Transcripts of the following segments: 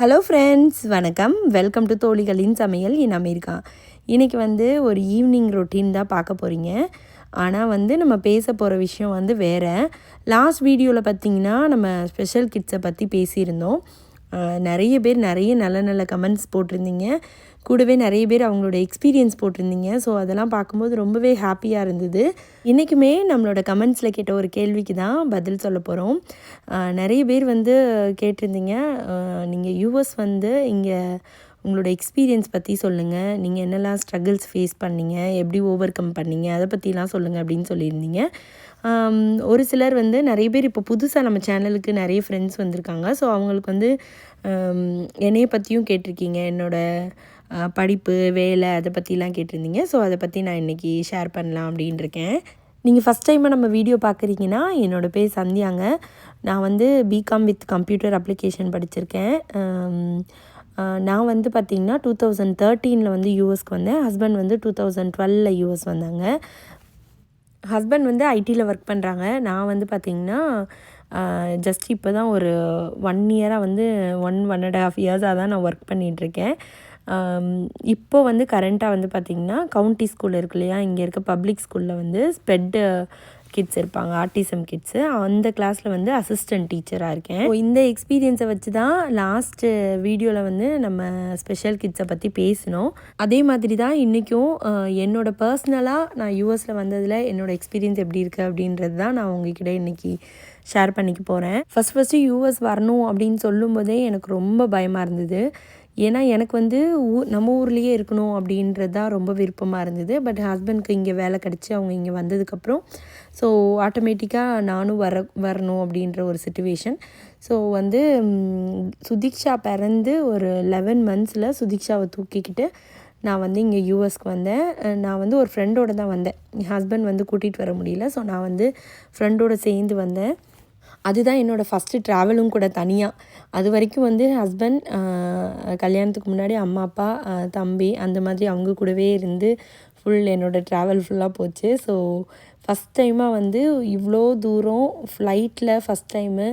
Hello friends, வணக்கம். Welcome to தோழிகளின் சமையல் in America. இன்றைக்கி ஒரு ஈவினிங் ரொட்டீன் தான் பார்க்க போகிறீங்க. ஆனால் நம்ம பேச போகிற விஷயம் வேறு. லாஸ்ட் வீடியோவில் பார்த்திங்கன்னா நம்ம ஸ்பெஷல் கிட்ஸை பற்றி பேசியிருந்தோம். நிறைய பேர் நிறைய நல்ல நல்ல கமெண்ட்ஸ் போட்டிருந்தீங்க. கூடவே நிறைய பேர் அவங்களோட எக்ஸ்பீரியன்ஸ் போட்டிருந்தீங்க. ஸோ அதெல்லாம் பார்க்கும்போது ரொம்பவே ஹாப்பியாக இருந்தது. இன்றைக்குமே நம்மளோட கமெண்ட்ஸில் கேட்ட ஒரு கேள்விக்கு தான் பதில் சொல்ல போகிறோம். நிறைய பேர் கேட்டிருந்தீங்க, நீங்கள் யூஎஸ் இங்கே உங்களோட எக்ஸ்பீரியன்ஸ் பற்றி சொல்லுங்கள், நீங்கள் என்னெல்லாம் ஸ்ட்ரகிள்ஸ் ஃபேஸ் பண்ணீங்க, எப்படி ஓவர் கம் பண்ணீங்க, அதை பற்றிலாம் சொல்லுங்கள் அப்படின்னு சொல்லியிருந்தீங்க. ஒரு சிலர் நிறைய பேர் இப்போ புதுசாக நம்ம சேனலுக்கு நிறைய ஃப்ரெண்ட்ஸ் வந்திருக்காங்க. ஸோ அவங்களுக்கு என்னைய பற்றியும் கேட்டிருக்கீங்க, என்னோடய படிப்பு, வேலை அதை பற்றிலாம் கேட்டிருந்தீங்க. ஸோ அதை பற்றி நான் இன்றைக்கி ஷேர் பண்ணலாம் அப்படின்னு இருக்கேன். நீங்கள் ஃபஸ்ட் டைமாக நம்ம வீடியோ பார்க்குறீங்கன்னா, என்னோடய பேர் சந்தியாங்க. நான் பிகாம் வித் கம்ப்யூட்டர் அப்ளிகேஷன் படிச்சிருக்கேன். நான் பார்த்திங்கன்னா 2013 யூஎஸ்க்கு வந்தேன். ஹஸ்பண்ட் 2012 யூஎஸ் வந்தாங்க. ஹஸ்பண்ட் ஐடியில் ஒர்க் பண்ணுறாங்க. நான் பார்த்திங்கன்னா ஜஸ்ட் இப்போ தான் ஒரு 1 இயராக 1.5 இயர்ஸாக தான் நான் ஒர்க் பண்ணிகிட்ருக்கேன். இப்போது கரண்ட்டாக பார்த்திங்கன்னா கவுண்டி ஸ்கூல் இருக்கு இல்லையா, இங்கே இருக்க பப்ளிக் ஸ்கூலில் ஸ்பெட் கிட்ஸ் இருப்பாங்க, ஆர்டிசம் கிட்ஸு, அந்த கிளாஸில் அசிஸ்டன்ட் டீச்சராக இருக்கேன். இந்த எக்ஸ்பீரியன்ஸை வச்சு தான் லாஸ்ட்டு வீடியோவில் நம்ம ஸ்பெஷல் கிட்ஸை பற்றி பேசினோம். அதே மாதிரி தான் இன்றைக்கும் என்னோடய பர்சனலாக நான் யூஎஸில் வந்ததில் என்னோடய எக்ஸ்பீரியன்ஸ் எப்படி இருக்குது அப்படின்றது தான் நான் உங்ககிட்ட இன்றைக்கி ஷேர் பண்ணிக்க போகிறேன். ஃபஸ்ட்டு யூஎஸ் வரணும் அப்படின்னு சொல்லும்போதே எனக்கு ரொம்ப பயமாக இருந்தது. ஏன்னா எனக்கு நம்ம ஊர்லேயே இருக்கணும் அப்படின்றது தான் ரொம்ப விருப்பமாக இருந்தது. பட் ஹஸ்பண்ட்க்கு இங்கே வேலை கிடச்சி அவங்க இங்கே வந்ததுக்கப்புறம் ஸோ ஆட்டோமேட்டிக்காக நானும் வரணும் அப்படின்ற ஒரு சிச்சுவேஷன். ஸோ சுதீக்ஷா பிறந்து ஒரு 11 மந்த்ஸில் சுதீக்ஷாவை தூக்கிக்கிட்டு நான் இங்கே யூஎஸ்க்கு வந்தேன். நான் ஒரு ஃப்ரெண்டோடு தான் வந்தேன். என் ஹஸ்பண்ட் கூட்டிகிட்டு வர முடியல. ஸோ நான் ஃப்ரெண்டோடு சேர்ந்து வந்தேன். அதுதான் என்னோடய ஃபஸ்ட்டு ட்ராவலும் கூட தனியாக. அது வரைக்கும் ஹஸ்பண்ட் கல்யாணத்துக்கு முன்னாடி அம்மா, அப்பா, தம்பி அந்த மாதிரி அவங்க கூடவே இருந்து என்னோடய ட்ராவல் ஃபுல்லாக போச்சு. ஸோ ஃபஸ்ட் டைமாக இவ்வளோ தூரம் ஃப்ளைட்டில் ஃபஸ்ட் டைமு.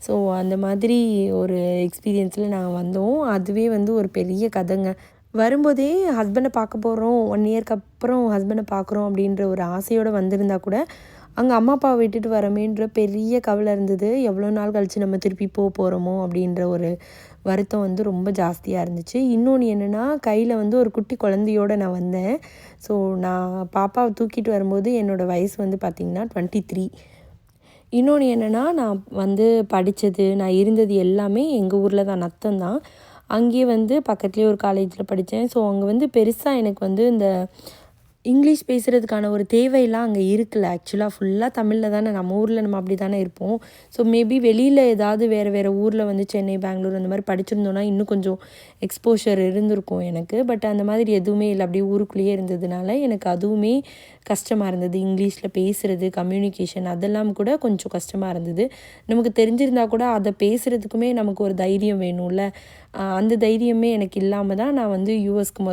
ஸோ அந்த மாதிரி ஒரு எக்ஸ்பீரியன்ஸில் நாங்கள் வந்தோம். அதுவே ஒரு பெரிய கதைங்க. வரும்போதே ஹஸ்பண்டை பார்க்க போகிறோம், 1 இயர்க்கு அப்புறம் ஹஸ்பண்டை பார்க்குறோம் அப்படின்ற ஒரு ஆசையோடு வந்திருந்தா கூட அங்கே அம்மா அப்பாவை விட்டுட்டு வரமேன்ற பெரிய கவலை இருந்தது. எவ்வளோ நாள் கழித்து நம்ம திருப்பி போகிறோமோ அப்படின்ற ஒரு வருத்தம் ரொம்ப ஜாஸ்தியாக இருந்துச்சு. இன்னொன்று என்னென்னா, கையில் ஒரு குட்டி குழந்தையோடு நான் வந்தேன். ஸோ நான் பாப்பாவை தூக்கிட்டு வரும்போது என்னோடய வயசு பார்த்திங்கன்னா 23. இன்னொன்று என்னென்னா, நான் படித்தது, நான் இருந்தது எல்லாமே எங்கள் ஊரில் தான், நத்தம் தான். அங்கேயே பக்கத்துலேயே ஒரு காலேஜில் படித்தேன். ஸோ அங்கே பெருசாக எனக்கு இந்த இங்கிலீஷ் பேசுகிறதுக்கான ஒரு தேவையெல்லாம் அங்கே இருக்குல்ல. ஆக்சுவலாக ஃபுல்லாக தமிழில் தானே, நம்ம ஊரில் நம்ம அப்படி தானே இருப்போம். ஸோ மேபி வெளியில் ஏதாவது வேறு ஊரில் சென்னை, பெங்களூர் அந்த மாதிரி படிச்சிருந்தோன்னா இன்னும் கொஞ்சம் எக்ஸ்போஷர் இருந்திருக்கும் எனக்கு. பட் அந்த மாதிரி எதுவுமே இல்லை. அப்படியே ஊருக்குள்ளேயே இருந்ததுனால எனக்கு அதுவுமே கஷ்டமாக இருந்தது. இங்கிலீஷில் பேசுகிறது, கம்யூனிகேஷன் அதெல்லாம் கூட கொஞ்சம் கஷ்டமாக இருந்தது. நமக்கு தெரிஞ்சிருந்தால் கூட அதை பேசுகிறதுக்குமே நமக்கு ஒரு தைரியம் வேணும்ல. அந்த தைரியமே எனக்கு இல்லாமல் தான் நான் யூஎஸ்க்கு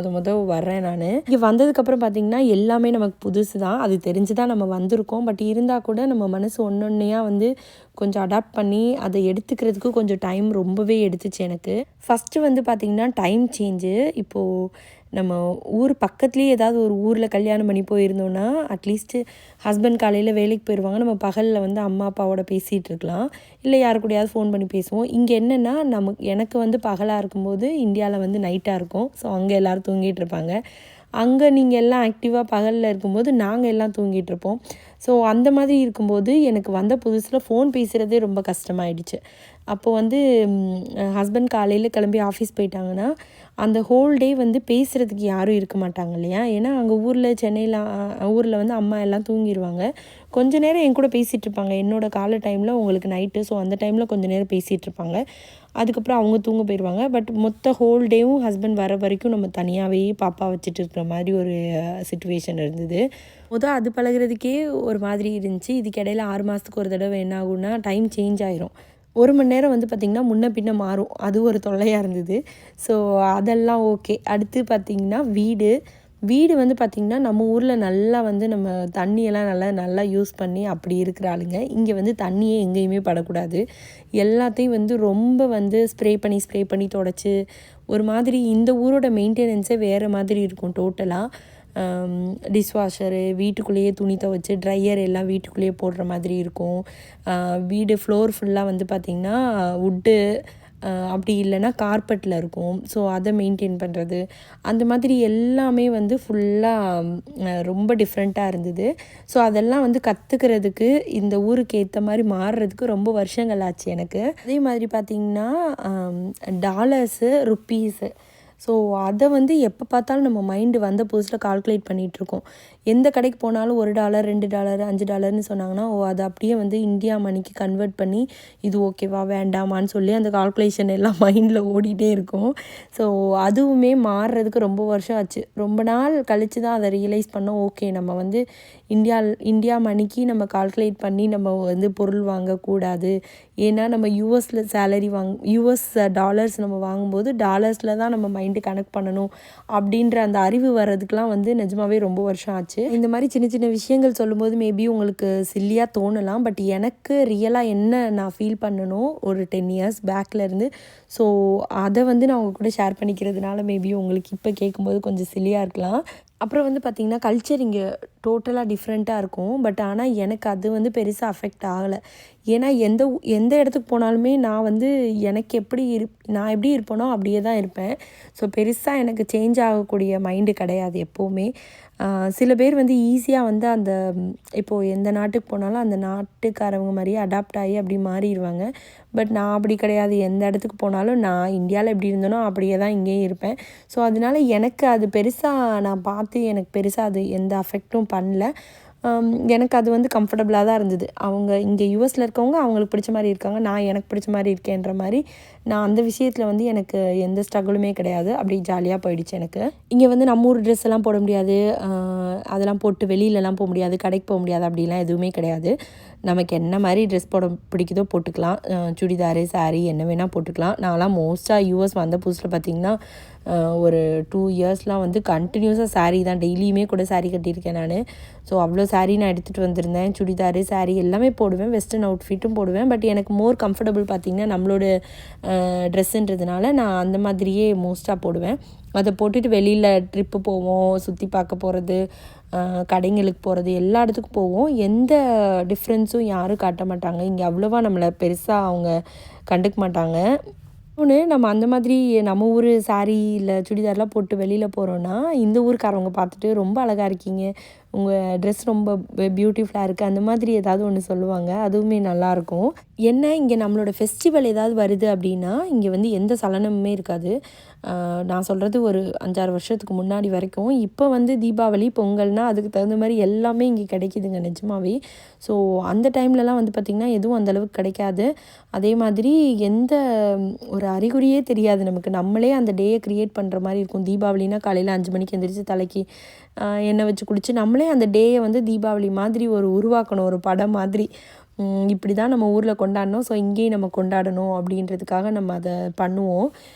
வர்றேன். நான் இங்கே வந்ததுக்கப்புறம் பார்த்திங்கன்னா எல்லாமே நமக்கு புதுசு தான். அது தெரிஞ்சு தான் நம்ம வந்திருக்கோம். பட் இருந்தால் கூட நம்ம மனசு ஒன்றொன்னையாக கொஞ்சம் அடாப்ட் பண்ணி அதை எடுத்துக்கிறதுக்கு கொஞ்சம் டைம் ரொம்பவே எடுத்துச்சு எனக்கு. ஃபஸ்ட்டு பார்த்திங்கன்னா டைம் சேஞ்சு. இப்போது நம்ம ஊர் பக்கத்துலேயே ஏதாவது ஒரு ஊரில் கல்யாணம் பண்ணி போயிருந்தோன்னா அட்லீஸ்ட்டு ஹஸ்பண்ட் காலையில் வேலைக்கு போயிடுவாங்க. நம்ம பகலில் அம்மா அப்பாவோட பேசிகிட்டு இருக்கலாம், இல்லை யாரு கூடயாவது ஃபோன் பண்ணி பேசுவோம். இங்கே என்னென்னா, எனக்கு பகலாக இருக்கும்போது இந்தியாவில் நைட்டாக இருக்கும். ஸோ அங்கே எல்லோரும் தூங்கிட்டு இருப்பாங்க. அங்கே நீங்கள் எல்லாம் ஆக்டிவாக பகலில் இருக்கும்போது நாங்கள் எல்லாம் தூங்கிட்டுருப்போம். ஸோ அந்த மாதிரி இருக்கும்போது எனக்கு வந்த புதுசில் ஃபோன் பேசுகிறதே ரொம்ப கஷ்டமாயிடுச்சு. அப்போது ஹஸ்பண்ட் காலையில் கிளம்பி ஆஃபீஸ் போயிட்டாங்கன்னா அந்த ஹோல் டே பேசுகிறதுக்கு யாரும் இருக்க மாட்டாங்க இல்லையா. ஏன்னா அங்கே சென்னையில் ஊரில் அம்மா எல்லாம் தூங்கிடுவாங்க. கொஞ்ச நேரம் என் கூட பேசிகிட்டு இருப்பாங்க. என்னோடய காலை டைமில் உங்களுக்கு நைட்டு. ஸோ அந்த டைமில் கொஞ்சம் நேரம் பேசிகிட்டு இருப்பாங்க. அதுக்கப்புறம் அவங்க தூங்க போயிடுவாங்க. பட் மொத்த ஹோல் டேவும் ஹஸ்பண்ட் வர வரைக்கும் நம்ம தனியாகவே பாப்பா வச்சுட்டு இருக்கிற மாதிரி ஒரு சிச்சுவேஷன் இருந்தது. அது பழகிறதுக்கே ஒரு மாதிரி இருந்துச்சு. இதுக்கிடையில் 6 மாதத்துக்கு ஒரு தடவை என்ன ஆகும்னா டைம் சேஞ்ச் ஆயிரும். 1 மணி நேரம் பார்த்திங்கன்னா முன்ன பின்ன மாறும். அது ஒரு தொல்லையாக இருந்தது. ஸோ அதெல்லாம் ஓகே. அடுத்து பார்த்திங்கன்னா வீடு வந்து பார்த்திங்கன்னா நம்ம ஊரில் நல்லா வந்து நம்ம தண்ணியெல்லாம் நல்லா யூஸ் பண்ணி அப்படி இருக்கிற ஆளுங்க. இங்கே வந்து தண்ணியே எங்கேயுமே படக்கூடாது. எல்லாத்தையும் வந்து ரொம்ப வந்து ஸ்ப்ரே பண்ணி தொடச்சி ஒரு மாதிரி இந்த ஊரோட மெயின்டெனன்ஸே வேறு மாதிரி இருக்கும் டோட்டலாக. டிஷ்வாஷரு, வீட்டுக்குள்ளேயே துணி துவைச்சி ட்ரையர் எல்லாம் வீட்டுக்குள்ளேயே போடுற மாதிரி இருக்கும். வீடு ஃப்ளோர் ஃபுல்லாக வந்து பார்த்திங்கன்னா வுட்டு, அப்படி இல்லைன்னா கார்பெட்டில் இருக்கும். ஸோ அதை மெயின்டைன் பண்ணுறது அந்த மாதிரி எல்லாமே வந்து ஃபுல்லாக ரொம்ப டிஃப்ரெண்ட்டாக இருந்தது. ஸோ அதெல்லாம் வந்து கற்றுக்கிறதுக்கு இந்த ஊருக்கு ஏற்ற மாதிரி மாறுறதுக்கு ரொம்ப வருஷங்கள் ஆச்சு எனக்கு. அதே மாதிரி பார்த்திங்கன்னா டாலர்ஸு, ருப்பீஸு, ஸோ அதை வந்து எப்போ பார்த்தாலும் நம்ம மைண்டு வந்த புதுசில் கால்குலேட் பண்ணிகிட்ருக்கோம். எந்த கடைக்கு போனாலும் $1, $2, $5 சொன்னாங்கன்னா அதை அப்படியே வந்து இந்தியா மணிக்கு கன்வெர்ட் பண்ணி இது ஓகேவா வேண்டாமான்னு சொல்லி அந்த கால்குலேஷன் எல்லாம் மைண்டில் ஓடிட்டே இருக்கும். ஸோ அதுவுமே மாறுறதுக்கு ரொம்ப வருஷம் ஆச்சு. ரொம்ப நாள் கழித்து தான் அதை ரியலைஸ் பண்ணோம். ஓகே, நம்ம வந்து இந்தியா மணிக்கு நம்ம கால்குலேட் பண்ணி நம்ம வந்து பொருள் வாங்கக்கூடாது. ஏன்னா நம்ம யூஎஸில் சேலரி யூஎஸ் டாலர்ஸ் நம்ம வாங்கும்போது டாலர்ஸில் தான் நம்ம மைண்டு கனெக்ட் பண்ணணும் அப்படின்ற அந்த அறிவு வர்றதுக்கெலாம் வந்து நிஜமாவே ரொம்ப வருஷம் ஆச்சு. இந்த மாதிரி சின்ன சின்ன விஷயங்கள் சொல்லும்போது மேபி உங்களுக்கு சில்லியாக தோணலாம். பட் எனக்கு ரியலாக என்ன நான் ஃபீல் பண்ணணும் ஒரு 10 years பேக்லேருந்து, ஸோ அதை வந்து நான் உங்கள் கூட ஷேர் பண்ணிக்கிறதுனால மேபி உங்களுக்கு இப்போ கேட்கும்போது கொஞ்சம் சில்லியாக இருக்கலாம். அப்புறம் வந்து பார்த்திங்கன்னா கல்ச்சர் இங்கே டோட்டலாக டிஃப்ரெண்ட்டாக இருக்கும். பட் ஆனால் எனக்கு அது வந்து பெருசாக அஃபெக்ட் ஆகலை. ஏன்னா எந்த இடத்துக்கு போனாலுமே நான் வந்து எனக்கு நான் எப்படி இருப்பேனோ அப்படியே தான் இருப்பேன். ஸோ பெருசாக எனக்கு சேஞ்ச் ஆகக்கூடிய மைண்டு கிடையாது எப்போவுமே. சில பேர் வந்து ஈஸியாக வந்து அந்த இப்போது எந்த நாட்டுக்கு போனாலும் அந்த நாட்டுக்காரவங்க மாதிரியே அடாப்ட் ஆகி அப்படி மாறிடுவாங்க. பட் நான் அப்படி கிடையாது. எந்த இடத்துக்கு போனாலும் நான் இந்தியாவில் எப்படி இருந்தேனோ அப்படியே தான் இங்கேயும் இருப்பேன். ஸோ அதனால எனக்கு அது பெருசாக நான் பார்த்து எனக்கு பெருசாக அது எந்த அஃபெக்டும் பண்ணல. எனக்கு அது வந்து கம்ஃபர்டபுளாக தான் இருந்தது. அவங்க இங்கே யூஎஸில் இருக்கவங்க அவங்களுக்கு பிடிச்ச மாதிரி இருக்காங்க, நான் எனக்கு பிடிச்ச மாதிரி இருக்கேன்ற மாதிரி. நான் அந்த விஷயத்தில் வந்து எனக்கு எந்த ஸ்ட்ரகிளுமே கிடையாது. அப்படி ஜாலியாக போயிடுச்சு எனக்கு. இங்கே வந்து நம்ம ஊர் ட்ரெஸ் எல்லாம் போட முடியாது, அதெல்லாம் போட்டு வெளியிலலாம் போக முடியாது, கடைக்கு போக முடியாது, அப்படிலாம் எதுவுமே கிடையாது. நமக்கு என்ன மாதிரி ட்ரெஸ் போட பிடிக்குதோ போட்டுக்கலாம். சுடிதாரு, சாரீ என்ன வேணால் போட்டுக்கலாம். நான்லாம் மோஸ்ட்டாக யூஎஸ் வந்த புதுசில் பார்த்திங்கன்னா ஒரு 2 yearsலாம் வந்து கண்டினியூஸாக சாரீ தான், டெய்லியுமே கூட சாரீ கட்டியிருக்கேன் நான். ஸோ அவ்வளோ சாரீ நான் எடுத்துகிட்டு வந்திருந்தேன். சுடிதாரு, சாரீ எல்லாமே போடுவேன், வெஸ்டர்ன் அவுட்ஃபிட்டும் போடுவேன். பட் எனக்கு மோர் கம்ஃபர்டபுள் பார்த்திங்கன்னா நம்மளோட ட்ரெஸ்ஸுன்றதுனால நான் அந்த மாதிரியே மோஸ்ட்டாக போடுவேன். அதை போட்டுட்டு வெளியில் ட்ரிப்பு போவோம், சுற்றி பார்க்க போகிறது, கடைங்களுக்கு போகிறது, எல்லா இடத்துக்கும் போவோம். எந்த டிஃப்ரென்ஸும் யாரும் காட்ட மாட்டாங்க. இங்கே அவ்வளோவா நம்மளை பெருசாக அவங்க கண்டுக்க மாட்டாங்க. இன்னொன்று, நம்ம அந்த மாதிரி நம்ம ஊர் சாரீ இல்லை சுடிதார்லாம் போட்டு வெளியில் போகிறோன்னா இந்த ஊருக்காரவங்க பார்த்துட்டு ரொம்ப அழகாக இருக்கீங்க, உங்கள் ட்ரெஸ் ரொம்ப பியூட்டிஃபுல்லாக இருக்குது, அந்த மாதிரி ஏதாவது ஒன்று சொல்லுவாங்க. அதுவுமே நல்லாயிருக்கும். என்ன இங்கே நம்மளோட ஃபெஸ்டிவல் ஏதாவது வருது அப்படின்னா இங்கே வந்து எந்த சலனமுமே இருக்காது. நான் சொல்கிறது ஒரு 5-6 வருஷத்துக்கு முன்னாடி வரைக்கும். இப்போ வந்து தீபாவளி, பொங்கல்னால் அதுக்கு தகுந்த மாதிரி எல்லாமே இங்கே கிடைக்கிதுங்க நிஜமாவே. ஸோ அந்த டைம்லலாம் வந்து பார்த்திங்கன்னா எதுவும் அந்தளவுக்கு கிடைக்காது. அதே மாதிரி எந்த ஒரு அறிகுறியே தெரியாது நமக்கு. நம்மளே அந்த டேயை க்ரியேட் பண்ணுற மாதிரி இருக்கும். தீபாவளினா காலையில் 5 மணிக்கு எந்திரிச்சு தலைக்கு எண்ணெய் வச்சு குளித்து நம்மளே அந்த டேயை வந்து தீபாவளி மாதிரி உருவாக்கணும், ஒரு படம் மாதிரி. இப்படி தான் நம்ம ஊரில் கொண்டாடணும், ஸோ இங்கேயும் நம்ம கொண்டாடணும் அப்படின்றதுக்காக நம்ம அதை பண்ணுவோம்.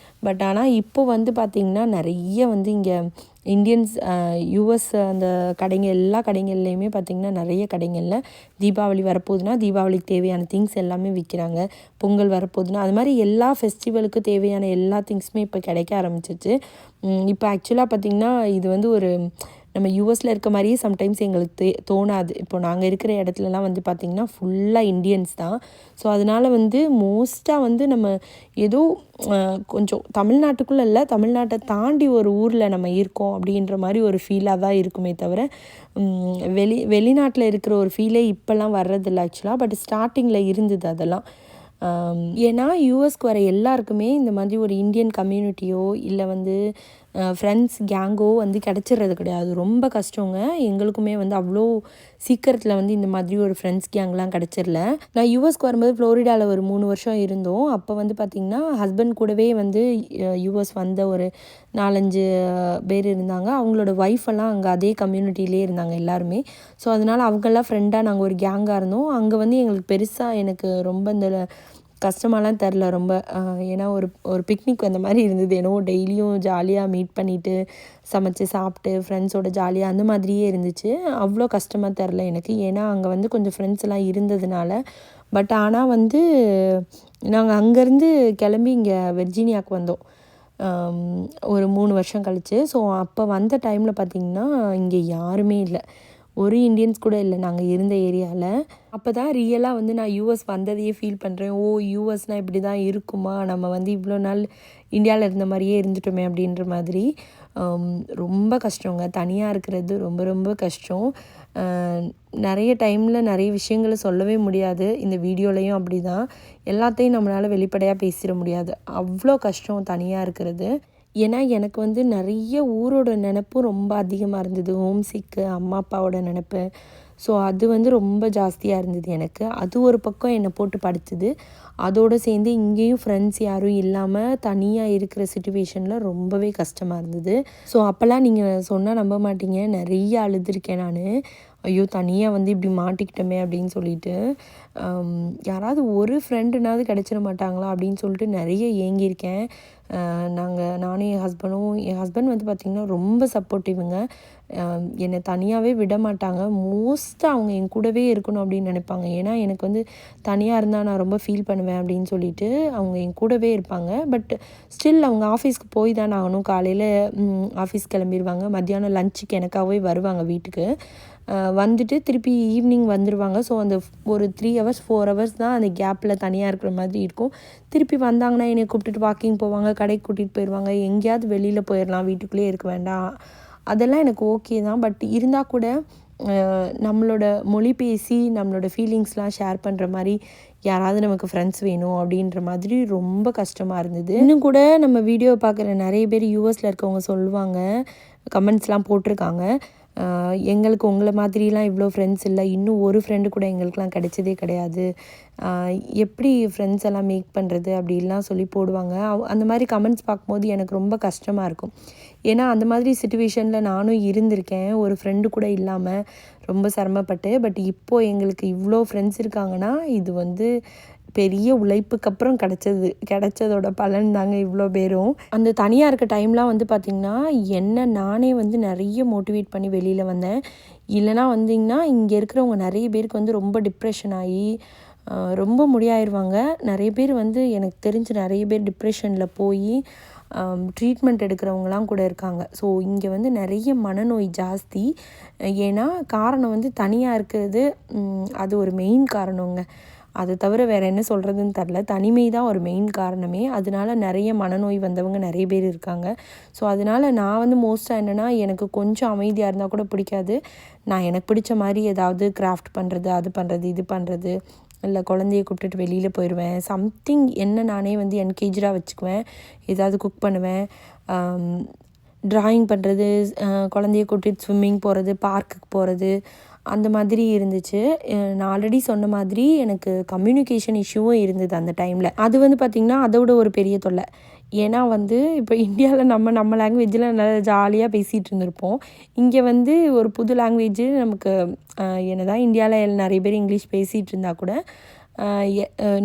பட் ஆனால் இப்போ வந்து பார்த்திங்கன்னா நிறைய வந்து இங்கே இந்தியன்ஸ் யூஎஸ் அந்த எல்லா கடைங்கள்லேயுமே பார்த்திங்கன்னா நிறைய கடைகளில் தீபாவளி வரப்போகுதுன்னா தீபாவளிக்கு தேவையான திங்ஸ் எல்லாமே விற்கிறாங்க. பொங்கல் வரப்போகுதுன்னா அது மாதிரி எல்லா ஃபெஸ்டிவலுக்கு தேவையான எல்லா திங்ஸுமே இப்போ கிடைக்க ஆரம்பிச்சிச்சு. இப்போ ஆக்சுவலாக பார்த்திங்கன்னா இது வந்து ஒரு நம்ம யூஎஸில் இருக்க மாதிரியே சம்டைம்ஸ் எங்களுக்கு தோணாது. இப்போ நாங்கள் இருக்கிற இடத்துலலாம் வந்து பார்த்திங்கன்னா ஃபுல்லாக இந்தியன்ஸ் தான். ஸோ அதனால் வந்து மோஸ்ட்டாக வந்து நம்ம ஏதோ கொஞ்சம் தமிழ்நாட்டுக்குள்ளே இல்லை, தமிழ்நாட்டை தாண்டி ஒரு ஊரில் நம்ம இருக்கோம் அப்படின்ற மாதிரி ஒரு ஃபீலாக தான் இருக்குமே தவிர வெளிநாட்டில் இருக்கிற ஒரு ஃபீலே இப்போல்லாம் வர்றதில்லை ஆக்சுவலாக. பட் ஸ்டார்டிங்கில் இருந்தது அதெல்லாம். ஏன்னா யூஎஸ்க்கு வர எல்லாருக்குமே இந்த மாதிரி ஒரு இந்தியன் கம்யூனிட்டியோ இல்லை வந்து ஃப்ரெண்ட்ஸ் கேங்கோ வந்து கிடச்சிட்றது கிடையாது. ரொம்ப கஷ்டங்க. எங்களுக்குமே வந்து அவ்வளோ சீக்கிரத்தில் வந்து இந்த மாதிரி ஒரு ஃப்ரெண்ட்ஸ் கேங்லாம் கிடச்சிடல. நான் யூஎஸ்க்கு வரும்போது ஃப்ளோரிடாவில் ஒரு 3 வருஷம் இருந்தோம். அப்போ வந்து பார்த்திங்கன்னா ஹஸ்பண்ட் கூடவே வந்து யூஎஸ் வந்த ஒரு 4-5 பேர் இருந்தாங்க. அவங்களோட ஒய்ஃபெல்லாம் அங்கே அதே கம்யூனிட்டிலே இருந்தாங்க எல்லாருமே. ஸோ அதனால் அவங்கெல்லாம் ஃப்ரெண்டாக நாங்கள் ஒரு கேங்காக இருந்தோம். அங்கே வந்து எங்களுக்கு பெருசாக எனக்கு ரொம்ப இந்த கஷ்டமாலாம் தெரில ரொம்ப. ஏன்னா ஒரு பிக்னிக் அந்த மாதிரி இருந்தது. என்னவோ டெய்லியும் ஜாலியாக மீட் பண்ணிவிட்டு சமைச்சு சாப்பிட்டு ஃப்ரெண்ட்ஸோட ஜாலியாக அந்த மாதிரியே இருந்துச்சு. அவ்வளோ கஷ்டமாக தெரில எனக்கு. ஏன்னா அங்கே வந்து கொஞ்சம் ஃப்ரெண்ட்ஸ் எல்லாம் இருந்ததுனால. பட் ஆனால் வந்து நாங்கள் அங்கேருந்து கிளம்பி இங்கே வெர்ஜீனியாவுக்கு வந்தோம் ஒரு 3 வருஷம் கழிச்சு. ஸோ அப்போ வந்த டைமில் பார்த்திங்கன்னா இங்கே யாருமே இல்லை, ஒரு இந்தியன்ஸ் கூட இல்லை நாங்கள் இருந்த ஏரியாவில். அப்போ தான் ரியலாக வந்து நான் யூஎஸ் வந்ததையே ஃபீல் பண்ணுறேன். ஓ, யூஎஸ்னால் இப்படி தான் இருக்குமா, நம்ம வந்து இவ்வளோ நாள் இந்தியாவில் இருந்த மாதிரியே இருந்துட்டோமே அப்படின்ற மாதிரி. ரொம்ப கஷ்டங்க, தனியாக இருக்கிறது ரொம்ப ரொம்ப கஷ்டம். நிறைய டைமில் நிறைய விஷயங்களை சொல்லவே முடியாது. இந்த வீடியோலையும் அப்படி தான், எல்லாத்தையும் நம்மளால் வெளிப்படையாக பேசிட முடியாது. அவ்வளோ கஷ்டம் தனியாக இருக்கிறது. ஏன்னா எனக்கு வந்து நிறைய ஊரோட நினப்பும் ரொம்ப அதிகமாக இருந்தது. ஹோம் சிக்கு, அம்மா அப்பாவோட நினப்பு. ஸோ அது வந்து ரொம்ப ஜாஸ்தியாக இருந்தது எனக்கு. அது ஒரு பக்கம் என்னை போட்டு படுத்துது. அதோடு சேர்ந்து இங்கேயும் ஃப்ரெண்ட்ஸ் யாரும் இல்லாமல் தனியாக இருக்கிற சிச்சுவேஷனில் ரொம்பவே கஷ்டமாக இருந்தது. ஸோ அப்போல்லாம் நீங்கள் சொன்னால் நம்ப மாட்டீங்க, நிறைய அழுதுருக்கேன் நான். ஐயோ, தனியாக வந்து இப்படி மாட்டிக்கிட்டோமே அப்படின்னு சொல்லிட்டு. யாராவது ஒரு ஃப்ரெண்டுனாவது கிடச்சிட மாட்டாங்களா அப்படின்னு சொல்லிட்டு நிறைய ஏங்கியிருக்கேன். நானும் என் ஹஸ்பண்ட் வந்து பார்த்திங்கன்னா ரொம்ப சப்போர்ட்டிவ்ங்க. என்னை தனியாகவே விட மாட்டாங்க. மோஸ்ட்டாக அவங்க என் கூடவே இருக்கணும் அப்படின்னு நினைப்பாங்க. ஏன்னா எனக்கு வந்து தனியாக இருந்தால் நான் ரொம்ப ஃபீல் பண்ணுவேன் அப்படின்னு சொல்லிட்டு அவங்க என் கூடவே இருப்பாங்க. பட் ஸ்டில் அவங்க ஆஃபீஸ்க்கு போய் தான் ஆகணும். காலையில் ஆஃபீஸ் கிளம்பிடுவாங்க, மத்தியானம் லஞ்சுக்கு எனக்காகவே வருவாங்க வீட்டுக்கு. வந்துட்டு திருப்பி ஈவினிங் வந்துடுவாங்க. ஸோ அந்த ஒரு 3 ஹவர்ஸ் 4 ஹவர்ஸ் தான் அந்த கேப்பில் தனியாக இருக்கிற மாதிரி இருக்கும். திருப்பி வந்தாங்கன்னா என்னை கூப்பிட்டுட்டு வாக்கிங் போவாங்க, கடைக்கு கூட்டிகிட்டு போயிடுவாங்க. எங்கேயாவது வெளியில் போயிடலாம், வீட்டுக்குள்ளேயே இருக்க வேண்டாம், அதெல்லாம் எனக்கு ஓகே தான். பட் இருந்தால் கூட நம்மளோட மொழி பேசி நம்மளோட ஃபீலிங்ஸ்லாம் ஷேர் பண்ணுற மாதிரி யாராவது நமக்கு ஃப்ரெண்ட்ஸ் வேணும் அப்படின்ற மாதிரி ரொம்ப கஷ்டமாக இருந்தது. இன்னும் கூட நம்ம வீடியோ பார்க்குற நிறைய பேர் யூஎஸில் இருக்கவங்க சொல்லுவாங்க, கமெண்ட்ஸ்லாம் போட்டிருக்காங்க, எங்களுக்கு உங்களை மாதிரிலாம் இவ்வளோ ஃப்ரெண்ட்ஸ் இல்லை, இன்னும் ஒரு ஃப்ரெண்டு கூட எங்களுக்கெலாம் கிடைச்சதே கிடையாது, எப்படி ஃப்ரெண்ட்ஸ் எல்லாம் மேக் பண்ணுறது அப்படின்லாம் சொல்லி போடுவாங்க. அந்த மாதிரி கமெண்ட்ஸ் பார்க்கும்போது எனக்கு ரொம்ப கஷ்டமாக இருக்கும். ஏன்னா அந்த மாதிரி சிச்சுவேஷனில் நானும் இருந்திருக்கேன், ஒரு ஃப்ரெண்டு கூட இல்லாமல் ரொம்ப சிரமப்பட்டு. பட் இப்போது எங்களுக்கு இவ்வளோ ஃப்ரெண்ட்ஸ் இருக்காங்கன்னா இது வந்து பெரிய உழைப்புக்கு அப்புறம் கிடைச்சதோட பலன் தாங்க இவ்வளோ பேரும். அந்த தனியாக இருக்க டைம்லாம் வந்து பார்த்திங்கன்னா என்ன நானே வந்து நிறைய மோட்டிவேட் பண்ணி வெளியில் வந்தேன். இல்லைனா வந்திங்கன்னா இங்கே இருக்கிறவங்க நிறைய பேருக்கு வந்து ரொம்ப டிப்ரெஷன் ஆகி ரொம்ப முடியாயிருவாங்க. நிறைய பேர் வந்து எனக்கு தெரிஞ்சு நிறைய பேர் டிப்ரெஷனில் போய் ட்ரீட்மெண்ட் எடுக்கிறவங்களாம் கூட இருக்காங்க. ஸோ இங்கே வந்து நிறைய மனநோய் ஜாஸ்தி. ஏன்னா காரணம் வந்து தனியாக இருக்கிறது, அது ஒரு மெயின் காரணங்க. அதை தவிர வேறு என்ன சொல்கிறதுன்னு தெரில. தனிமை தான் ஒரு மெயின் காரணமே. அதனால நிறைய மனநோய் வந்தவங்க நிறைய பேர் இருக்காங்க. ஸோ அதனால் நான் வந்து மோஸ்ட்டாக என்னென்னா, எனக்கு கொஞ்சம் அமைதியாக இருந்தால் கூட பிடிக்காது. நான் எனக்கு பிடிச்ச மாதிரி ஏதாவது கிராஃப்ட் பண்ணுறது, அது பண்ணுறது, இது பண்ணுறது, இல்லை குழந்தைய கூப்பிட்டுட்டு வெளியில் போயிடுவேன். சம்திங் என்ன நானே வந்து என்கேஜாக வச்சுக்குவேன். ஏதாவது குக் பண்ணுவேன், ட்ராயிங் பண்ணுறது, குழந்தைய கூட்டிகிட்டு ஸ்விம்மிங் போகிறது, பார்க்குக்கு போகிறது, அந்த மாதிரி இருந்துச்சு. நான் ஆல்ரெடி சொன்ன மாதிரி எனக்கு கம்யூனிகேஷன் இஷ்யூவும் இருந்தது அந்த டைமில். அது வந்து பார்த்திங்கன்னா அதோட ஒரு பெரிய தொல்லை. ஏன்னா வந்து இப்போ இந்தியாவில் நம்ம லாங்குவேஜில் நல்லா ஜாலியாக பேசிகிட்டு இருந்திருப்போம். இங்கே வந்து ஒரு புது லாங்குவேஜ் நமக்கு, என்ன தான் இந்தியாவில் நிறைய பேர் இங்கிலீஷ் பேசிகிட்டு இருந்தால் கூட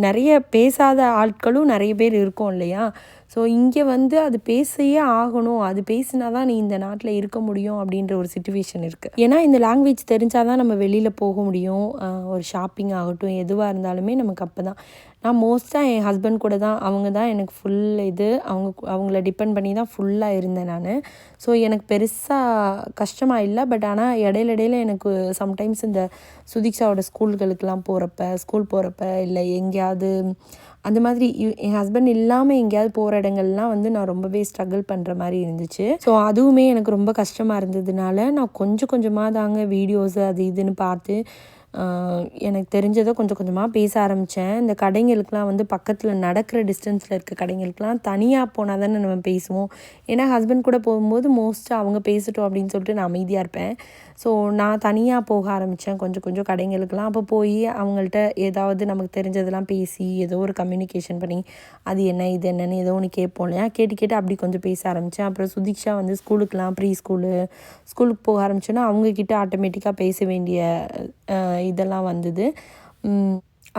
நிறைய பேசாத ஆட்களும் நிறைய பேர் இருக்கோம் இல்லையா. ஸோ இங்கே வந்து அது பேசியே ஆகணும், அது பேசினா தான் நீ இந்த நாட்டில் இருக்க முடியும் அப்படின்ற ஒரு சிச்சுவேஷன் இருக்குது. ஏன்னா இந்த லாங்குவேஜ் தெரிஞ்சால் தான் நம்ம வெளியில் போக முடியும். ஒரு ஷாப்பிங் ஆகட்டும், எதுவாக இருந்தாலுமே நமக்கு அப்போ தான். நான் மோஸ்ட்டாக என் ஹஸ்பண்ட் கூட தான், அவங்க தான் எனக்கு ஃபுல் இது, அவங்கள டிபெண்ட் பண்ணி தான் ஃபுல்லாக இருந்தேன் நான். ஸோ எனக்கு பெருசாக கஷ்டமாக இல்லை. பட் ஆனால் இடையில எனக்கு சம்டைம்ஸ் இந்த சுதீக்ஷாவோட ஸ்கூல் போகிறப்ப இல்லை எங்கேயாவது அந்த மாதிரி என் ஹஸ்பண்ட் இல்லாமல் எங்கேயாவது போகிற இடங்கள்லாம் வந்து நான் ரொம்பவே ஸ்ட்ரகிள் பண்ணுற மாதிரி இருந்துச்சு. ஸோ அதுவுமே எனக்கு ரொம்ப கஷ்டமாக இருந்ததுனால நான் கொஞ்சமாக தாங்க வீடியோஸு அது இதுன்னு பார்த்து எனக்கு தெரிஞ்சதை கொஞ்சமாக பேச ஆரம்பித்தேன். இந்த கடைங்களுக்கெலாம் வந்து பக்கத்தில் நடக்கிற டிஸ்டன்ஸில் இருக்க கடைங்களுக்கெலாம் தனியாக போனால் தானே நம்ம பேசுவோம். ஏன்னா ஹஸ்பண்ட் கூட போகும்போது மோஸ்ட்டாக அவங்க பேசட்டும் அப்படின்னு சொல்லிட்டு நான் அமைதியாக இருப்பேன். ஸோ நான் தனியாக போக ஆரம்பித்தேன் கொஞ்சம் கடைங்களுக்கெலாம். அப்போ போய் அவங்கள்ட்ட ஏதாவது நமக்கு தெரிஞ்சதெல்லாம் பேசி ஏதோ ஒரு கம்யூனிகேஷன் பண்ணி அது என்ன இது என்னன்னு ஏதோ ஒன்று கேட்போம் இல்லையா, கேட்டு அப்படி கொஞ்சம் பேச ஆரம்பித்தேன். அப்புறம் சுதீக்ஷா வந்து ஸ்கூலுக்கு போக ஆரம்பிச்சோன்னா அவங்கக்கிட்ட ஆட்டோமேட்டிக்காக பேச வேண்டிய இதெல்லாம் வந்தது.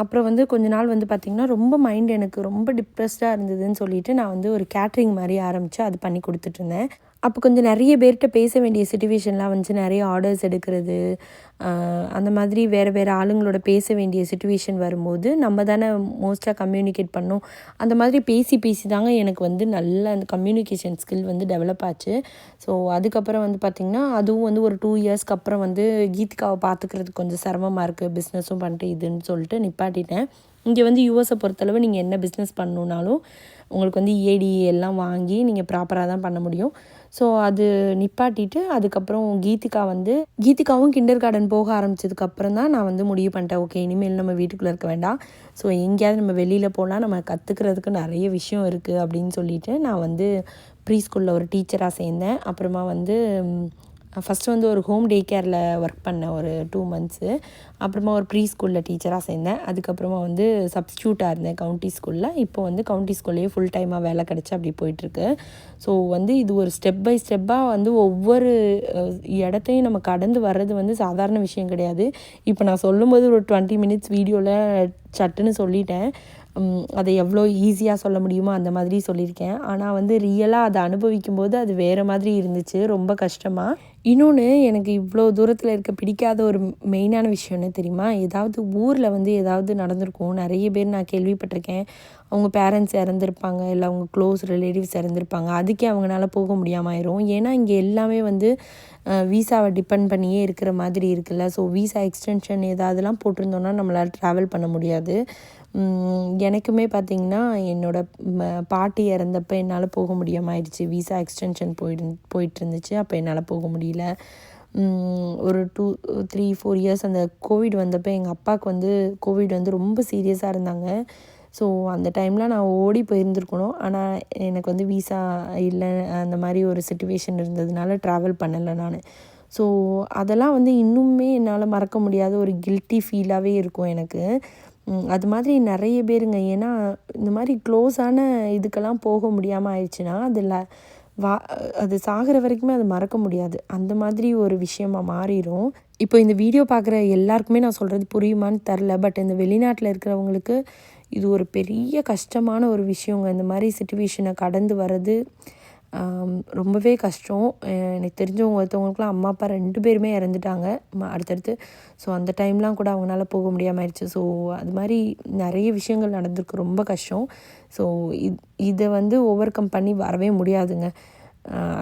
அப்புறம் வந்து கொஞ்ச நாள் வந்து பார்த்திங்கன்னா ரொம்ப மைண்ட் எனக்கு ரொம்ப டிப்ரெஸ்டாக இருந்ததுன்னு சொல்லிட்டு நான் வந்து ஒரு கேட்ரிங் மாதிரி ஆரம்பித்து அது பண்ணி கொடுத்துட்ருந்தேன். அப்போ கொஞ்சம் நிறைய பேர்கிட்ட பேச வேண்டிய சிச்சுவேஷன்லாம் வந்துச்சு. நிறைய ஆர்டர்ஸ் எடுக்கிறது, அந்த மாதிரி வேறு வேறு ஆளுங்களோட பேச வேண்டிய சிச்சுவேஷன் வரும்போது நம்ம தானே மோஸ்ட்டாக கம்யூனிகேட் பண்ணோம். அந்த மாதிரி பேசி பேசி தாங்க எனக்கு வந்து நல்ல அந்த கம்யூனிகேஷன் ஸ்கில் வந்து டெவலப் ஆச்சு. ஸோ அதுக்கப்புறம் வந்து பார்த்திங்கன்னா அதுவும் வந்து ஒரு 2 இயர்ஸ்க்கு அப்புறம் வந்து கீதிகாவை பார்த்துக்கிறதுக்கு கொஞ்சம் சிரமமாக இருக்குது, பிஸ்னஸும் பண்ணிட்டு இதுன்னு சொல்லிட்டு நிப்பாட்டிட்டேன். இங்கே வந்து யூஎஸை பொறுத்தளவு நீங்கள் என்ன பிஸ்னஸ் பண்ணணுன்னாலும் உங்களுக்கு வந்து ஏடி எல்லாம் வாங்கி நீங்கள் ப்ராப்பராக தான் பண்ண முடியும். ஸோ அது நிப்பாட்டிட்டு அதுக்கப்புறம் கீதிகாவும் கிண்டர் கார்டன் போக ஆரம்பித்ததுக்கப்புறம் தான் நான் வந்து முடிவு பண்ணிட்டேன், ஓகே இனிமேல் நம்ம வீட்டுக்குள்ளே இருக்க வேண்டாம், ஸோ எங்கேயாவது நம்ம வெளியில் போனால் நம்ம கற்றுக்கிறதுக்கு நிறைய விஷயம் இருக்குது அப்படின்னு சொல்லிட்டு நான் வந்து ப்ரீ ஸ்கூலில் ஒரு டீச்சராக சேர்ந்தேன். அப்புறமா வந்து ஃபஸ்ட்டு வந்து ஒரு ஹோம் டே கேரில் ஒர்க் பண்ணேன் ஒரு 2 மந்த்ஸு. அப்புறமா ஒரு ப்ரீ ஸ்கூலில் டீச்சராக சேர்ந்தேன். அதுக்கப்புறமா வந்து சப்ஸ்டியூட்டாக இருந்தேன் கவுண்டி ஸ்கூலில். இப்போ வந்து கவுண்டி ஸ்கூல்லேயே ஃபுல் டைமாக வேலை கிடச்சி அப்படி போயிட்டுருக்கு. ஸோ வந்து இது ஒரு ஸ்டெப் பை ஸ்டெப்பாக வந்து ஒவ்வொரு இடத்தையும் நம்ம கடந்து வர்றது வந்து சாதாரண விஷயம் கிடையாது. இப்போ நான் சொல்லும்போது ஒரு 20 மினிட்ஸ் வீடியோவில் சட்டுன்னு சொல்லிட்டேன். அதை எவ்வளோ ஈஸியாக சொல்ல முடியுமோ அந்த மாதிரி சொல்லியிருக்கேன். ஆனால் வந்து ரியலாக அதை அனுபவிக்கும் போது அது வேறு மாதிரி இருந்துச்சு, ரொம்ப கஷ்டமாக. இன்னொன்று எனக்கு இவ்வளோ தூரத்தில் இருக்க பிடிக்காத ஒரு மெயினான விஷயம் என்ன தெரியுமா? ஏதாவது ஊரில் வந்து ஏதாவது நடந்திருக்கும். நிறைய பேர் நான் கேள்விப்பட்டிருக்கேன், அவங்க பேரண்ட்ஸ் இறந்துருப்பாங்க, இல்லை அவங்க க்ளோஸ் ரிலேட்டிவ்ஸ் இறந்துருப்பாங்க, அதுக்கே அவங்களால போக முடியாமல் ஆயிரும். ஏன்னா இங்கே எல்லாமே வந்து வீசாவை டிபெண்ட் பண்ணியே இருக்கிற மாதிரி இருக்குல்ல. ஸோ வீசா எக்ஸ்டென்ஷன் ஏதாவதுலாம் போட்டிருந்தோன்னா நம்மளால் ட்ராவல் பண்ண முடியாது. எனக்குமே பார்த்திங்கன்னா என்னோடய பாட்டி இறந்தப்போ என்னால் போக முடியாமல் ஆயிடுச்சு. வீசா எக்ஸ்டென்ஷன் போயிட்டுருந்துச்சு. அப்போ என்னால் போக முடியல. ஒரு 2-3-4 இயர்ஸ் அந்த கோவிட் வந்தப்போ எங்கள் அப்பாவுக்கு வந்து கோவிட் வந்து ரொம்ப சீரியஸாக இருந்தாங்க. ஸோ அந்த டைமில் நான் ஓடி போயிருந்துருக்கணும். ஆனால் எனக்கு வந்து வீசா இல்லை, அந்த மாதிரி ஒரு சிச்சுவேஷன் இருந்ததுனால ட்ராவல் பண்ணலை நான். ஸோ அதெல்லாம் வந்து இன்னுமே என்னால் மறக்க முடியாத ஒரு கில்ட்டி ஃபீலாகவே இருக்கும் எனக்கு. அது மாதிரி நிறைய பேருங்க. ஏன்னா இந்த மாதிரி க்ளோஸான இதுக்கெல்லாம் போக முடியாமல் ஆயிடுச்சுன்னா அது சாகிற வரைக்குமே அது மறக்க முடியாது. அந்த மாதிரி ஒரு விஷயமா மாறிடும். இப்போ இந்த வீடியோ பார்க்குற எல்லாருக்குமே நான் சொல்கிறது புரியுமான்னு தெரில. பட் இந்த வெளிநாட்டில் இருக்கிறவங்களுக்கு இது ஒரு பெரிய கஷ்டமான ஒரு விஷயங்க. இந்த மாதிரி சிச்சுவேஷனை கடந்து வர்றது ரொம்பவே கஷ்டம். எனக்கு தெரிஞ்சவங்க ஒருத்தவங்களுக்குலாம் அம்மா அப்பா 2 பேருமே இறந்துட்டாங்க அடுத்தடுத்து. ஸோ அந்த டைம்லாம் கூட அவங்களால போக முடியாமல் ஆயிடுச்சு. ஸோ அது மாதிரி நிறைய விஷயங்கள் நடந்திருக்கு, ரொம்ப கஷ்டம். ஸோ இதை வந்து ஓவர் கம் பண்ணி வரவே முடியாதுங்க.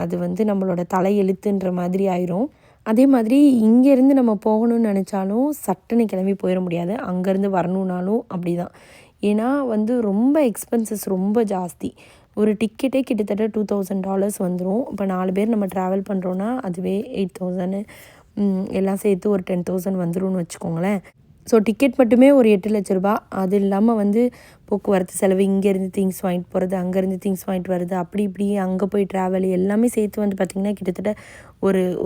அது வந்து நம்மளோட தலையெழுத்துன்ற மாதிரி ஆயிரும். அதே மாதிரி இங்கேருந்து நம்ம போகணும்னு நினச்சாலும் சட்டுன்னு கிளம்பி போயிட முடியாது. அங்கேருந்து வரணுன்னாலும் அப்படி தான். ஏன்னா வந்து ரொம்ப எக்ஸ்பென்சஸ் ரொம்ப ஜாஸ்தி. ஒரு டிக்கெட்டே கிட்டத்தட்ட $2000 வந்துடும். இப்போ 4 பேர் நம்ம ட்ராவல் பண்ணுறோன்னா அதுவே 8000, எல்லாம் சேர்த்து ஒரு 10,000 வந்துடும்னு வச்சுக்கோங்களேன். ஸோ டிக்கெட் மட்டுமே ஒரு 8 லட்ச ரூபா. அது இல்லாமல் வந்து போக்குவரத்து செலவு, இங்கேருந்து திங்ஸ் வாங்கிட்டு போகிறது, அங்கேருந்து திங்ஸ் வாங்கிட்டு வர்றது, அப்படி இப்படி அங்கே போய் ட்ராவல் எல்லாமே சேர்த்து வந்து பார்த்திங்கன்னா கிட்டத்தட்ட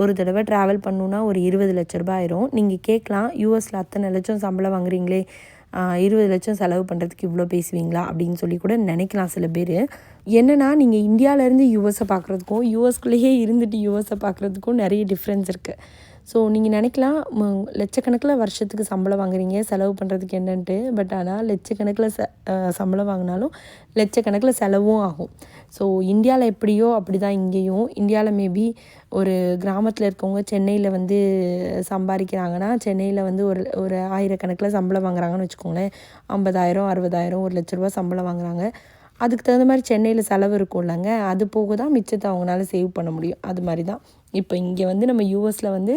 ஒரு தடவை ட்ராவல் பண்ணணுன்னா ஒரு 20 லட்ச ரூபா ஆயிரும். நீங்கள் கேட்கலாம், யூஎஸில் அத்தனை லட்சம் சம்பளம் வாங்குறீங்களே, 20 லட்சம் செலவு பண்ணுறதுக்கு இவ்வளோ பேசுவீங்களா அப்படின்னு சொல்லி கூட நினைக்கலாம் சில பேர். என்னென்னா நீங்கள் இந்தியாவிலேருந்து யூஎஸை பார்க்குறதுக்கும் யூஎஸ்குள்ளேயே இருந்துட்டு யூஎஸை பார்க்குறதுக்கும் நிறைய டிஃப்ரென்ஸ் இருக்குது. ஸோ நீங்கள் நினைக்கலாம் லட்சக்கணக்கில் வருஷத்துக்கு சம்பளம் வாங்குறீங்க, செலவு பண்ணுறதுக்கு என்னன்ட்டு. பட் ஆனால் லட்சக்கணக்கில் சம்பளம் வாங்கினாலும் லட்சக்கணக்கில் செலவும் ஆகும். ஸோ இந்தியாவில் எப்படியோ அப்படி தான் இங்கேயும். இந்தியாவில் மேபி ஒரு கிராமத்தில் இருக்கவங்க சென்னையில் வந்து சம்பாதிக்கிறாங்கன்னா சென்னையில் வந்து ஒரு 1000 கணக்கில் சம்பளம் வாங்குறாங்கன்னு வச்சுக்கோங்களேன். 50,000, 60,000, 1,00,000 ரூபா சம்பளம் வாங்குறாங்க. அதுக்கு தகுந்த மாதிரி சென்னையில் செலவு இருக்கும் இல்லைங்க, அது போக தான் மிச்சத்தை அவங்களால சேவ் பண்ண முடியும். அது மாதிரி தான் இப்போ இங்கே வந்து நம்ம யூஎஸில் வந்து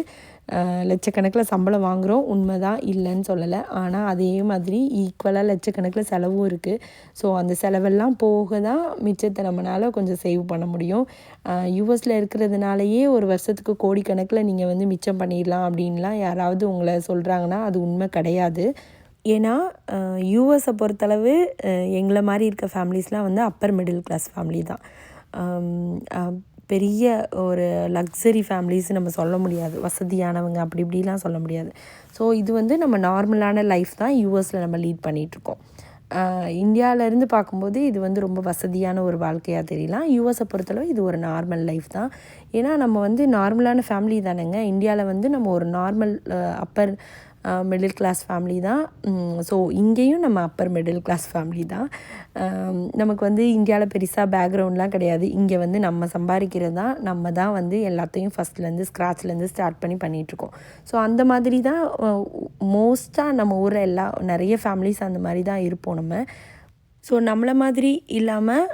லட்சக்கணக்கில் சம்பளம் வாங்குகிறோம், உண்மை தான், இல்லைன்னு சொல்லலை. ஆனால் அதே மாதிரி ஈக்குவலாக லட்சக்கணக்கில் செலவும் இருக்குது. ஸோ அந்த செலவெல்லாம் போக தான் மிச்சத்தை நம்மளால் கொஞ்சம் சேவ் பண்ண முடியும். யூஎஸில் இருக்கிறதுனாலையே ஒரு வருஷத்துக்கு கோடிக்கணக்கில் நீங்கள் வந்து மிச்சம் பண்ணிடலாம் அப்படின்லாம் யாராவது உங்களை சொல்கிறாங்கன்னா அது உண்மை கிடையாது. ஏன்னா யூஎஸை பொறுத்தளவு எங்களை மாதிரி இருக்க ஃபேமிலிஸ்லாம் வந்து அப்பர் மிடில் கிளாஸ் ஃபேமிலி தான். பெரிய ஒரு லக்ஸரி ஃபேமிலிஸ் நம்ம சொல்ல முடியாது, வசதியானவங்க அப்படி இப்படிலாம் சொல்ல முடியாது. ஸோ இது வந்து நம்ம நார்மலான லைஃப் தான் யூஎஸில் நம்ம லீட் பண்ணிகிட்ருக்கோம். இந்தியாவிலேருந்து பார்க்கும்போது இது வந்து ரொம்ப வசதியான ஒரு வாழ்க்கையாக தெரியலாம். யூஎஸை பொறுத்தளவு இது ஒரு நார்மல் லைஃப் தான். ஏன்னா நம்ம வந்து நார்மலான ஃபேமிலி தானேங்க. இந்தியாவில் வந்து நம்ம ஒரு normal upper middle class family தான். ஸோ இங்கேயும் நம்ம அப்பர் மிடில் கிளாஸ் ஃபேமிலி தான். நமக்கு வந்து இந்தியாவில் பெருசாக பேக்ரவுண்ட்லாம் கிடையாது. இங்கே வந்து நம்ம சம்பாதிக்கிறது தான், நம்ம தான் வந்து எல்லாத்தையும் ஃபஸ்ட்லேருந்து ஸ்க்ராட்ச்லேருந்து ஸ்டார்ட் பண்ணி பண்ணிகிட்ருக்கோம். ஸோ அந்த மாதிரி தான் மோஸ்ட்டாக நம்ம ஊரில் நிறைய ஃபேமிலிஸ் அந்த மாதிரி தான் இருப்போம் நம்ம. ஸோ நம்மளை மாதிரி இல்லாமல்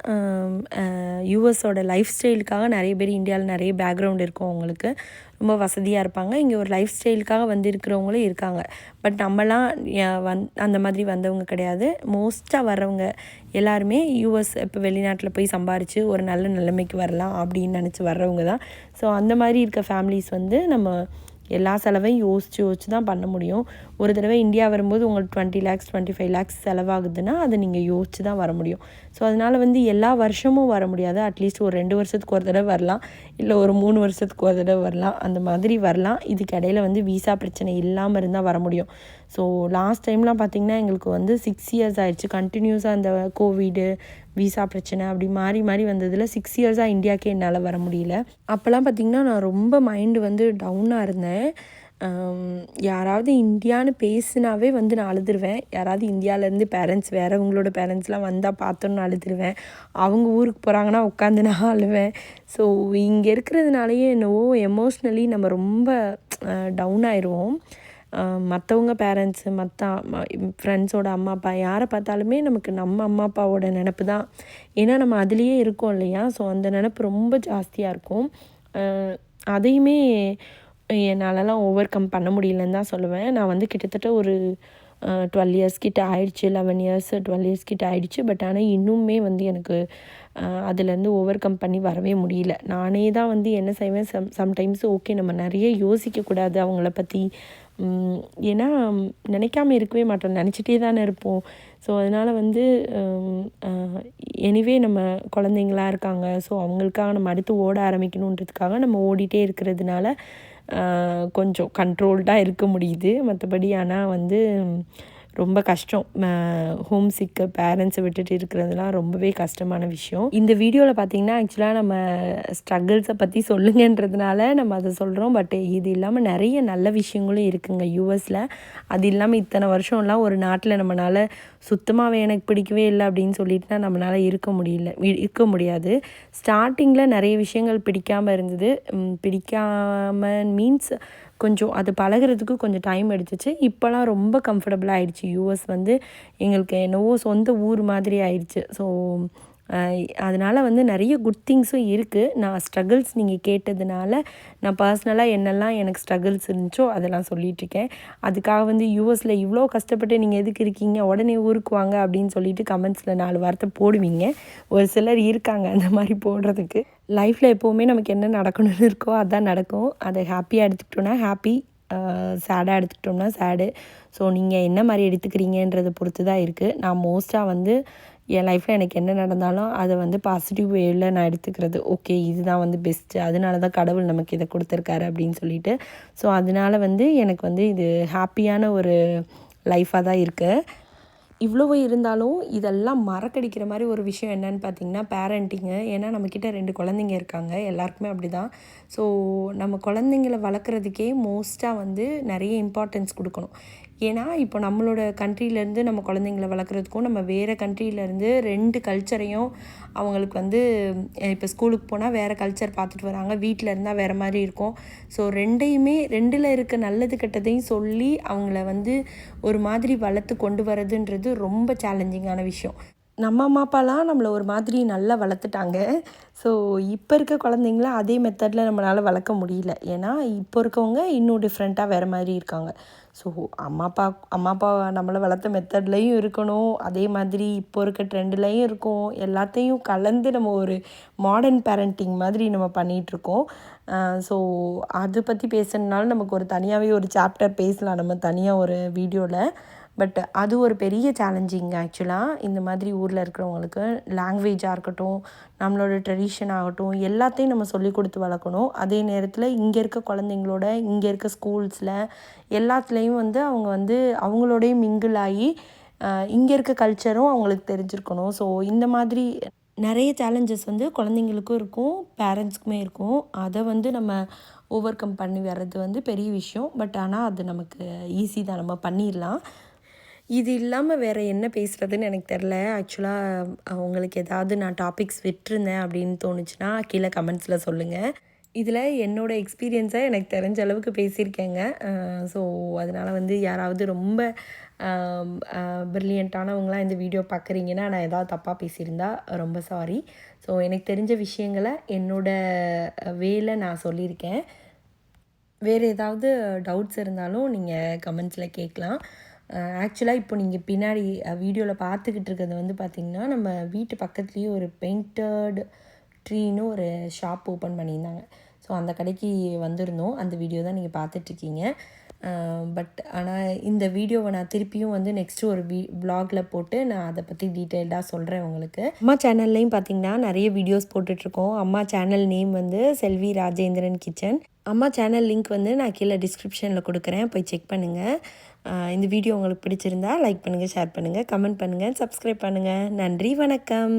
யூஎஸோட லைஃப் ஸ்டைலுக்காக நிறைய பேர் இந்தியாவில் நிறைய பேக்ரவுண்ட் இருக்கும், அவங்களுக்கு ரொம்ப வசதியாக இருப்பாங்க. இங்கே ஒரு லைஃப் ஸ்டைலுக்காக வந்து இருக்கிறவங்களும் இருக்காங்க. பட் நம்மலாம் அந்த மாதிரி வந்தவங்க கிடையாது. மோஸ்ட்டாக வர்றவங்க எல்லாருமே யூஎஸ் இப்போ வெளிநாட்டில் போய் சம்பாரித்து ஒரு நல்ல நிலைமைக்கு வரலாம் அப்படின்னு நினச்சி வர்றவங்க தான். ஸோ அந்த மாதிரி இருக்க ஃபேமிலிஸ் வந்து நம்ம எல்லா செலவையும் யோசித்து தான் பண்ண முடியும். ஒரு தடவை இந்தியா வரும்போது உங்களுக்கு 20 lakhs 25 lakhs செலவாகுதுன்னா அதை நீங்கள் யோசித்து தான் வர முடியும். ஸோ அதனால் வந்து எல்லா வருஷமும் வர முடியாது. அட்லீஸ்ட் ஒரு 2 வருஷத்துக்கு ஒரு தடவை வரலாம், இல்லை ஒரு 3 வருஷத்துக்கு ஒரு தடவை வரலாம், அந்த மாதிரி வரலாம். இதுக்கு இடையில வந்து விசா பிரச்சனை இல்லாமல் இருந்தால் வர முடியும். ஸோ லாஸ்ட் டைம்லாம் பார்த்திங்கன்னா எங்களுக்கு வந்து 6 years ஆயிடுச்சு கண்டினியூஸாக அந்த கோவிடு விசா பிரச்சனை அப்படி மாறி மாறி வந்ததில் 6 yearsஆக இந்தியாவுக்கே என்னால் வர முடியல. அப்போல்லாம் பார்த்திங்கன்னா நான் ரொம்ப மைண்டு வந்து டவுனாக இருந்தேன். யாராவது இந்தியான்னு பேசினாவே வந்து நான் அழுதுருவேன். யாராவது இந்தியாவிலேருந்து பேரண்ட்ஸ் வேறவங்களோட பேரண்ட்ஸ்லாம் வந்தால் பார்த்தோன்னு அழுதுருவேன். அவங்க ஊருக்கு போகிறாங்கன்னா உட்காந்து நான் அழுவேன். ஸோ இங்கே இருக்கிறதுனாலேயே என்னவோ எமோஷ்னலி நம்ம ரொம்ப டவுன் ஆயிடுவோம். மற்றவங்க பேரண்ட்ஸு ஃப்ரெண்ட்ஸோட அம்மா அப்பா யாரை பார்த்தாலுமே நமக்கு நம்ம அம்மா அப்பாவோட நினப்பு தான். ஏன்னா நம்ம அதுலேயே இருக்கோம் இல்லையா? ஸோ அந்த நினப்பு ரொம்ப ஜாஸ்தியாக இருக்கும். அதையுமே என்னாலலாம் ஓவர் கம் பண்ண முடியலன்னு தான் சொல்லுவேன். நான் வந்து கிட்டத்தட்ட ஒரு 12 years கிட்ட ஆயிடுச்சு, 11 years 12 years கிட்ட ஆயிடுச்சு. பட் ஆனால் இன்னுமே வந்து எனக்கு அதுலேருந்து ஓவர் கம் பண்ணி வரவே முடியல. நானே தான் வந்து என்ன செய்வேன், சம்டைம்ஸ் ஓகே நம்ம நிறைய யோசிக்கக்கூடாது அவங்கள பற்றி. ஏன்னா நினைக்காம இருக்கவே மாட்டோம், நினச்சிட்டே தானே இருப்போம். ஸோ அதனால் வந்து எனிவே நம்ம குழந்தைங்களா இருக்காங்க, ஸோ அவங்களுக்காக நம்ம அடுத்து ஓட ஆரம்பிக்கணுன்றதுக்காக நம்ம ஓடிட்டே இருக்கிறதுனால கொஞ்சம் கண்ட்ரோல்டாக இருக்க முடியுது. மற்றபடி ஆனால் வந்து ரொம்ப கஷ்டம். ஹோம் சிக்கு பேரண்ட்ஸை விட்டுட்டு இருக்கிறதுலாம் ரொம்பவே கஷ்டமான விஷயம். இந்த வீடியோவில் பார்த்திங்கன்னா ஆக்சுவலாக நம்ம ஸ்ட்ரகிள்ஸை பற்றி சொல்லுங்கன்றதுனால நம்ம அதை சொல்கிறோம். பட் இது இல்லாமல் நிறைய நல்ல விஷயங்களும் இருக்குங்க யூஎஸில். அது இல்லாமல் இத்தனை வருஷம்லாம் ஒரு நாட்டில் நம்மளால் சுத்தமாக எனக்கு பிடிக்கவே இல்லை அப்படின்னு சொல்லிட்டுனா நம்மளால் இருக்க முடியாது. ஸ்டார்டிங்கில் நிறைய விஷயங்கள் பிடிக்காமல் இருந்தது. பிடிக்காமல் மீன்ஸ் கொஞ்சம் அது பழகிறதுக்கு கொஞ்சம் டைம் எடுத்துச்சு. இப்போலாம் ரொம்ப கம்ஃபர்டபுளாக ஆயிடுச்சு. யூஎஸ் வந்து எங்களுக்கு என்னவோ சொந்த ஊர் மாதிரி ஆயிடுச்சு. ஸோ அதனால் வந்து நிறைய குட் திங்ஸும் இருக்குது. நான் ஸ்ட்ரகிள்ஸ் நீங்கள் கேட்டதுனால நான் பர்சனலாக என்னெல்லாம் எனக்கு ஸ்ட்ரகிள்ஸ் இருந்துச்சோ அதெல்லாம் சொல்லிகிட்ருக்கேன். அதுக்காக வந்து யூஎஸில் இவ்வளோ கஷ்டப்பட்டு நீங்கள் எதுக்கு இருக்கீங்க, உடனே ஊருக்கு வாங்க அப்படின்னு சொல்லிட்டு கமெண்ட்ஸில் 4 வார்த்தை போடுவீங்க. ஒரு சிலர் இருக்காங்க அந்த மாதிரி போடுறதுக்கு. லைஃப்பில் எப்போவுமே நமக்கு என்ன நடக்கணும்னு இருக்கோ அதுதான் நடக்கும். அதை ஹாப்பியாக எடுத்துக்கிட்டோன்னா ஹாப்பி, சேடாக எடுத்துக்கிட்டோம்னா சேடு. ஸோ நீங்கள் என்ன மாதிரி எடுத்துக்கிறீங்கன்றதை பொறுத்து தான் இருக்குது. நான் மோஸ்ட்டாக வந்து என் லைஃப்பில் எனக்கு என்ன நடந்தாலும் அதை வந்து பாசிட்டிவ் வேவில் நான் எடுத்துக்கிறது. ஓகே இதுதான் வந்து பெஸ்ட்டு, அதனால தான் கடவுள் நமக்கு இதை கொடுத்துருக்காரு அப்படின்னு சொல்லிட்டு. ஸோ அதனால் வந்து எனக்கு வந்து இது ஹாப்பியான ஒரு லைஃபாக தான் இருக்குது. இவ்வளவு இருந்தாலும் இதெல்லாம் மறக்கடிக்கிற மாதிரி ஒரு விஷயம் என்னன்னு பார்த்திங்கன்னா பேரண்டிங்கு. ஏன்னா நம்மக்கிட்ட 2 குழந்தைங்க இருக்காங்க, எல்லாருக்குமே அப்படி தான். ஸோ நம்ம குழந்தைங்கள வளர்க்குறதுக்கே மோஸ்ட்டாக வந்து நிறைய இம்பார்ட்டன்ஸ் கொடுக்கணும். ஏன்னா இப்போ நம்மளோட கண்ட்ரிலேருந்து நம்ம குழந்தைங்கள வளர்க்குறதுக்கும் நம்ம வேறு கண்ட்ரிலேருந்து 2 கல்ச்சரையும் அவங்களுக்கு வந்து இப்போ ஸ்கூலுக்கு போனால் வேறு கல்ச்சர் பார்த்துட்டு வராங்க, வீட்டில் இருந்தால் வேறு மாதிரி இருக்கும். ஸோ 2ல் இருக்க நல்லது கெட்டதையும் சொல்லி அவங்கள வந்து ஒரு மாதிரி வளர்த்து கொண்டு வரதுன்றது ரொம்ப சேலஞ்சிங்கான விஷயம். நம்ம அம்மா அப்பாலாம் நம்மளை ஒரு மாதிரி நல்லா வளர்த்துட்டாங்க. ஸோ இப்போ இருக்க குழந்தைங்கள அதே மெத்தடில் நம்மளால் வளர்க்க முடியல. ஏன்னா இப்போ இருக்கவங்க இன்னும் டிஃப்ரெண்ட்டாக வேறு மாதிரி இருக்காங்க. ஸோ அம்மா அப்பா நம்மளை வளர்த்த மெத்தட்லேயும் இருக்கணும், அதே மாதிரி இப்போ இருக்க ட்ரெண்ட்லேயும் இருக்கும். எல்லாத்தையும் கலந்து நம்ம ஒரு மாடர்ன் பேரண்டிங் மாதிரி நம்ம பண்ணிகிட்ருக்கோம். ஸோ அதை பற்றி பேசுகிறதுனால நமக்கு ஒரு தனியாகவே ஒரு சாப்டர் பேசலாம் நம்ம தனியாக ஒரு வீடியோவில். பட் அது ஒரு பெரிய சேலஞ்சிங் ஆக்சுவலாக. இந்த மாதிரி ஊரில் இருக்கிறவங்களுக்கு லாங்குவேஜாக இருக்கட்டும், நம்மளோட ட்ரெடிஷன் ஆகட்டும், எல்லாத்தையும் நம்ம சொல்லிக் கொடுத்து வளர்க்கணும். அதே நேரத்தில் இங்கே இருக்க குழந்தைங்களோட இங்கே இருக்க ஸ்கூல்ஸில் எல்லாத்துலேயும் வந்து அவங்க வந்து அவங்களோடையும் மிங்கிள் ஆகி இங்கே இருக்க கல்ச்சரும் அவங்களுக்கு தெரிஞ்சிருக்கணும். ஸோ இந்த மாதிரி நிறைய சேலஞ்சஸ் வந்து குழந்தைங்களுக்கும் இருக்கும், பேரண்ட்ஸ்க்குமே இருக்கும். அதை வந்து நம்ம ஓவர் கம் பண்ணி வர்றது வந்து பெரிய விஷயம். பட் ஆனால் அது நமக்கு ஈஸி தான், நம்ம பண்ணிடலாம். இது இல்லாமல் வேறு என்ன பேசுகிறதுன்னு எனக்கு தெரில. ஆக்சுவலாக உங்களுக்கு ஏதாவது நான் டாபிக்ஸ் விட்டுருந்தேன் அப்படின்னு தோணுச்சுன்னா கீழே கமெண்ட்ஸில் சொல்லுங்கள். இதில் என்னோடய எக்ஸ்பீரியன்ஸை எனக்கு தெரிஞ்ச அளவுக்கு பேசியிருக்கேங்க. ஸோ அதனால் வந்து யாராவது ரொம்ப ப்ரில்லியண்ட்டானவங்களாம் இந்த வீடியோ பார்க்குறீங்கன்னா நான் ஏதாவது தப்பாக பேசியிருந்தா ரொம்ப சாரி. ஸோ எனக்கு தெரிஞ்ச விஷயங்களை என்னோடய வேல நான் சொல்லியிருக்கேன். வேறு ஏதாவது டவுட்ஸ் இருந்தாலும் நீங்கள் கமெண்ட்ஸில் கேட்கலாம். ஆக்சுவலாக இப்போ நீங்கள் பின்னாடி வீடியோவில் பார்த்துக்கிட்டு இருக்கிறது வந்து பார்த்திங்கன்னா, நம்ம வீட்டு பக்கத்துலேயே ஒரு பெயிண்டட் ட்ரீன்னு ஒரு ஷாப் ஓப்பன் பண்ணியிருந்தாங்க. ஸோ அந்த கடைக்கு வந்திருந்தோம். அந்த வீடியோ தான் நீங்கள் பார்த்துட்ருக்கீங்க. பட் ஆனால் இந்த வீடியோவை நான் திருப்பியும் வந்து நெக்ஸ்ட்டு ஒரு வ்ளாகில் போட்டு நான் அதை பற்றி டீட்டெயில்டாக சொல்கிறேன் உங்களுக்கு. அம்மா சேனல்லையும் பார்த்திங்கன்னா நிறைய வீடியோஸ் போட்டுட்ருக்கோம். அம்மா சேனல் நேம் வந்து செல்வி ராஜேந்திரன் கிச்சன். அம்மா சேனல் லிங்க் வந்து நான் கீழே டிஸ்கிரிப்ஷனில் கொடுக்குறேன், போய் செக் பண்ணுங்கள். இந்த வீடியோ உங்களுக்கு பிடிச்சிருந்தா லைக் பண்ணுங்கள், ஷேர் பண்ணுங்கள், கமெண்ட் பண்ணுங்கள், சப்ஸ்கிரைப் பண்ணுங்கள். நன்றி, வணக்கம்.